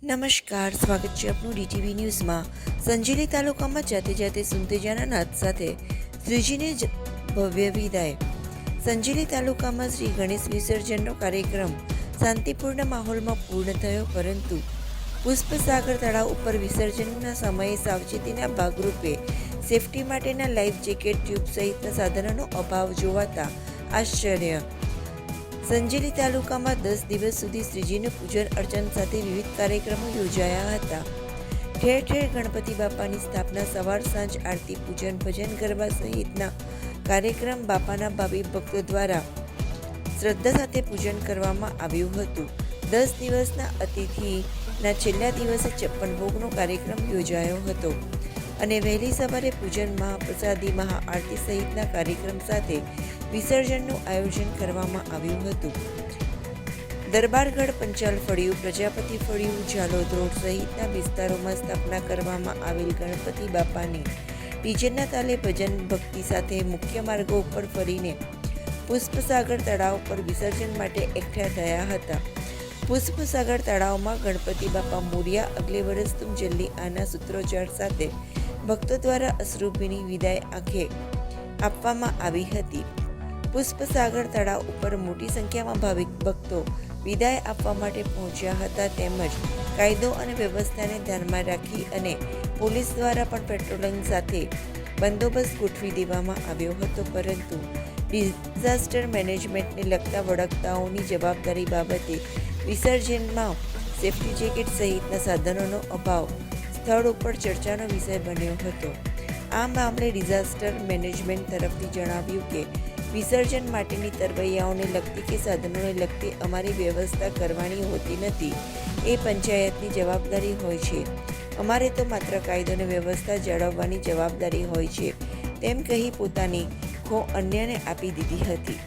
નમસ્કાર, સ્વાગત છે આપનું ડીટીવી ન્યૂઝમાં। સંજેલી તાલુકામાં જાતે જાતે સુનતેજાના નાદ સાથે શ્રીજીને ભવ્ય વિદાય। સંજેલી તાલુકામાં શ્રી ગણેશ વિસર્જનનો કાર્યક્રમ શાંતિપૂર્ણ માહોલમાં પૂર્ણ થયો, પરંતુ પુષ્પસાગર તળાવ ઉપર વિસર્જનના સમયે સાવચેતીના ભાગરૂપે સેફટી માટેના લાઈફ જેકેટ, ટ્યુબ સહિતના સાધનોનો અભાવ જોવાતા આશ્ચર્ય। સંજેલી તાલુકામાં 10 દિવસ સુધી શ્રીજીનું પૂજન અર્ચન સાથે વિવિધ કાર્યક્રમો યોજાયા હતા। ઠેર ઠેર ગણપતિ બાપાની સ્થાપના, સવાર સાંજ આરતી, પૂજન, ભજન ગરબા સહિતના કાર્યક્રમ બાપાના ભાવિ ભક્તો દ્વારા શ્રદ્ધા સાથે પૂજન કરવામાં આવ્યું હતું। 10 દિવસના અતિથિના છેલ્લા દિવસે 56 ભોગનો કાર્યક્રમ યોજાયો હતો અને વહેલી સવારે પૂજન, મહાપ્રસાદી, મહાઆરતી સહિતના કાર્યક્રમ સાથે વિસર્જનનું આયોજન કરવામાં આવ્યું હતું। દરબારગઢ, પંચાલ ફળિયું, પ્રજાપતિ ફળિયું, ઝાલોદ રોડ સહિતના વિસ્તારોમાં સ્થાપના કરવામાં આવેલ ગણપતિ બાપાની ડીજેના તાલે ભજન ભક્તિ સાથે મુખ્ય માર્ગો ઉપર ફરીને પુષ્પસાગર તળાવ પર વિસર્જન માટે એકઠા થયા હતા। પુષ્પસાગર તળાવમાં ગણપતિ બાપા મોરિયા, અગલે વર્ષ તુમ જલ્દી આના સૂત્રોચ્ચાર સાથે ભક્તો દ્વારા અશ્રુભીની વિદાય આંખે આપવામાં આવી હતી। પુષ્પસાગર તળાવ ઉપર મોટી સંખ્યામાં ભાવિક ભક્તો વિદાય આપવા માટે પહોંચ્યા હતા, તેમજ કાયદો અને વ્યવસ્થાને ધ્યાનમાં રાખી અને પોલીસ દ્વારા પણ પેટ્રોલિંગ સાથે બંદોબસ્ત ગોઠવી દેવામાં આવ્યો હતો, પરંતુ ડિઝાસ્ટર મેનેજમેન્ટને લગતા વળગતાઓની જવાબદારી બાબતે વિસર્જનમાં સેફ્ટી જેકેટ સહિતના સાધનોનો અભાવ સ્થળ ઉપર ચર્ચાનો વિષય બન્યો હતો। આ મામલે ડિઝાસ્ટર મેનેજમેન્ટ તરફથી જણાવ્યું કે વિસર્જન માટેની તરવૈયાઓને લગતી કે સાધનોને લગતી અમારી વ્યવસ્થા કરવાની હોતી નથી, એ પંચાયતની જવાબદારી હોય છે। અમારે તો માત્ર કાયદો અને વ્યવસ્થા જાળવવાની જવાબદારી હોય છે, તેમ કહી પોતાની ખો અન્યને આપી દીધી હતી।